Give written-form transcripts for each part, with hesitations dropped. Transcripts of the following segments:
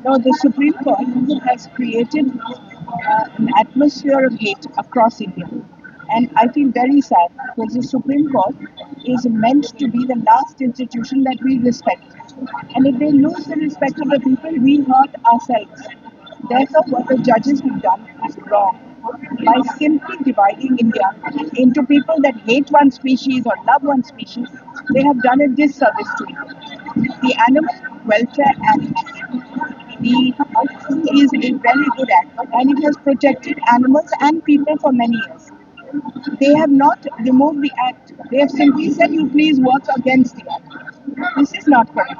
No, the Supreme Court has created an atmosphere of hate across India. And I feel very sad because the Supreme Court is meant to be the last institution that we respect. And if they lose the respect of the people, we hurt ourselves. Therefore, what the judges have done is wrong. By simply dividing India into people that hate one species or love one species, they have done a disservice to India. The Animal Welfare Act, is a very good act, and it has protected animals and people for many years. They have not removed the act. They have simply said, you please work against the act. This is not correct.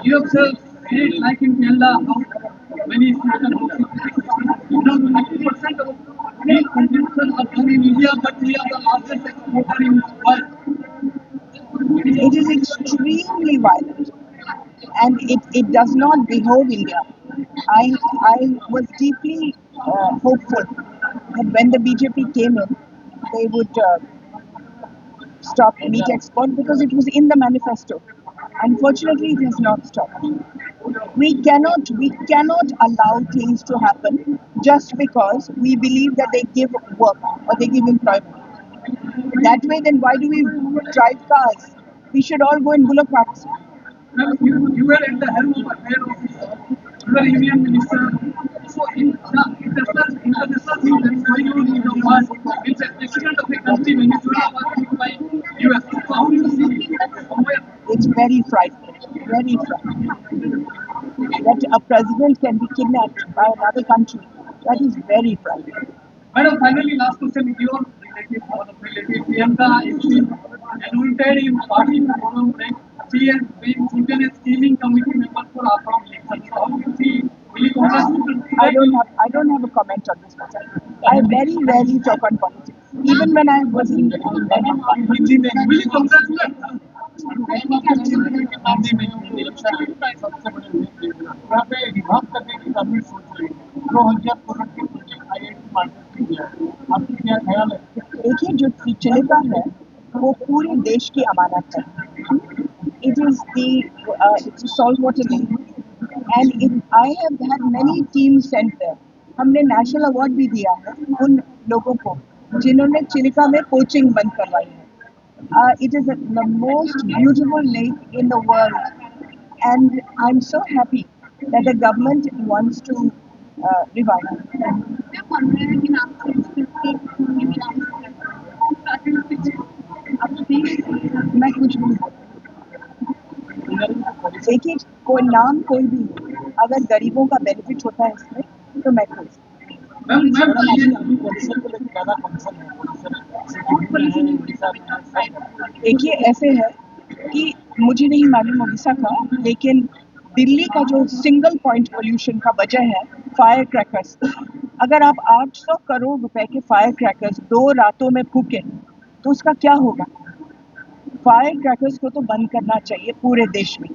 You observe, like in Kerala, how many students you know, 90% of male consumption are done in India, but we are the largest exporter in the world. It is extremely violent, and it does not behove India. I was deeply hopeful that when the BJP came in, they would stop meat export because it was in the manifesto. Unfortunately, it has not stopped. We cannot allow things to happen just because we believe that they give work or they give employment. That way, then why do we drive cars? We should all go in bullock carts. Well, you were at the helm of affair of rural union minister. So in the international thing that is going on in the world, it's a president of a country, Venezuela, was hit by US. So how do you see it? Somewhere It's very frightening, very frightening. That a president can be kidnapped by another country, that is very frightening. Madam, finally, last question. Your relative, one of relative, Priyanka, is anointed in party forum rank. She has been chosen as steering committee member for Assam election. So how do you see? Will you congratulate? I don't have a comment on this matter. I very rarely talk on politics. Even when I was in Will you congratulate? Hindi में सबसे बड़े यहाँ पे विभाग करने की government सोच रही है 2000 करोड़ के प्रोजेक्ट IIT मार्केट में दिया है आपकी क्या ख्याल है देखिए जो चिलिका है वो पूरे देश की अमानत है. It is it's a saltwater lake, and I have had many teams sent there. हमने नेशनल अवार्ड भी दिया है उन लोगों को जिन्होंने चिलिका में कोचिंग बंद करवाई है. It is the most beautiful lake in the world, and I'm so happy that the government wants to revive it. मैं कुछ भी नहीं बोलूँ. देखिए कोई नाम कोई भी हो, अगर गरीबों का बेनिफिट होता है इसमें तो मैं खुश. देखिए ऐसे है कि मुझे नहीं मालूम उड़ीसा का, लेकिन दिल्ली का जो सिंगल पॉइंट पोल्यूशन का वजह है फायर क्रैकर्स. अगर आप 800 करोड़ रुपए के फायर क्रैकर्स 2 रातों में फूकें तो उसका क्या होगा. फायर क्रैकर्स को तो बंद करना चाहिए पूरे देश में.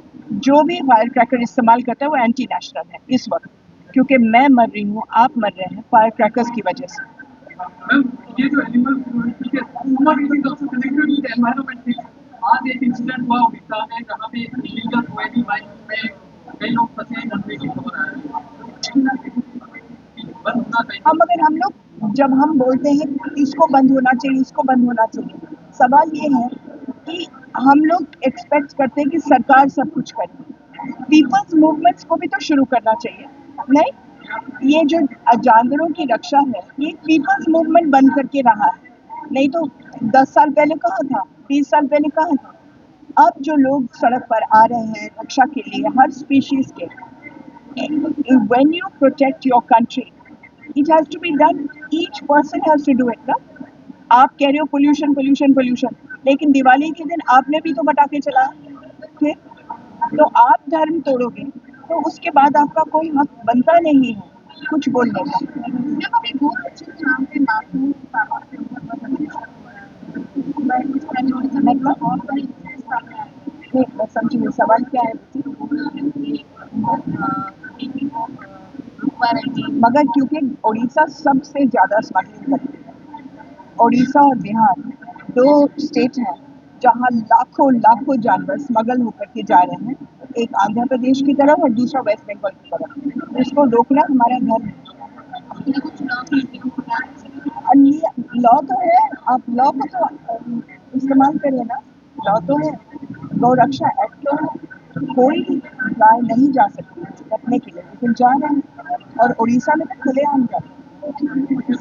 जो भी फायर क्रैकर इस्तेमाल करता है वो एंटी नेशनल है इस वक्त, क्योंकि मैं मर रही हूँ, आप मर रहे हैं फायर क्रैकर्स की वजह से. मैम ये जो एनिमल क्रूरल्टी के human is also connected with environment thing. आज एक इंसिडेंट हुआ उड़ीसा में जहाँ पे इलीगल कोयली माइनिंग में कई लोग फंसे हैं, मरने की खबर आ रही है. बंद होना चाहिए. अगर हम लोग जब हम बोलते हैं इसको बंद होना चाहिए, इसको बंद होना चाहिए, सवाल ये है कि हम लोग एक्सपेक्ट करते हैं कि सरकार सब कुछ करे. पीपल्स मूवमेंट्स को भी तो शुरू करना चाहिए. नहीं, ये जो जानवरों की रक्षा है ये पीपल्स मूवमेंट बन करके रहा है. नहीं तो 10 साल पहले कहाँ था, 20 साल पहले कहाँ था. अब जो लोग सड़क पर आ रहे हैं रक्षा के लिए हर स्पीशीज के, when you protect your country it has to be done, each person has to do it ना. आप कह रहे हो पोल्यूशन पोल्यूशन पोल्यूशन, लेकिन दिवाली के दिन आपने भी तो पटाखे चलाए थे. तो आप धर्म तोड़ोगे तो उसके बाद आपका कोई हक बनता नहीं है कुछ बोलने का. मैं समझी नहीं सवाल क्या है. मगर क्योंकि उड़ीसा सबसे ज्यादा स्मगलिंग करती है, उड़ीसा और बिहार 2 स्टेट हैं जहां लाखों लाखों जानवर स्मगल होकर के जा रहे हैं. एक आंध्र प्रदेश की तरफ और दूसरा वेस्ट बंगाल की तरफ। इसको रोकना हमारा धर्म है। लॉ तो है, आप लॉ को तो इस्तेमाल करिए ना। लॉ तो है, गौरक्षा एक्ट तो है। कोई गाय नहीं जा सकती कटने के लिए, लेकिन जा रहे हैं और उड़ीसा में तो खुलेआम जा रहे हैं।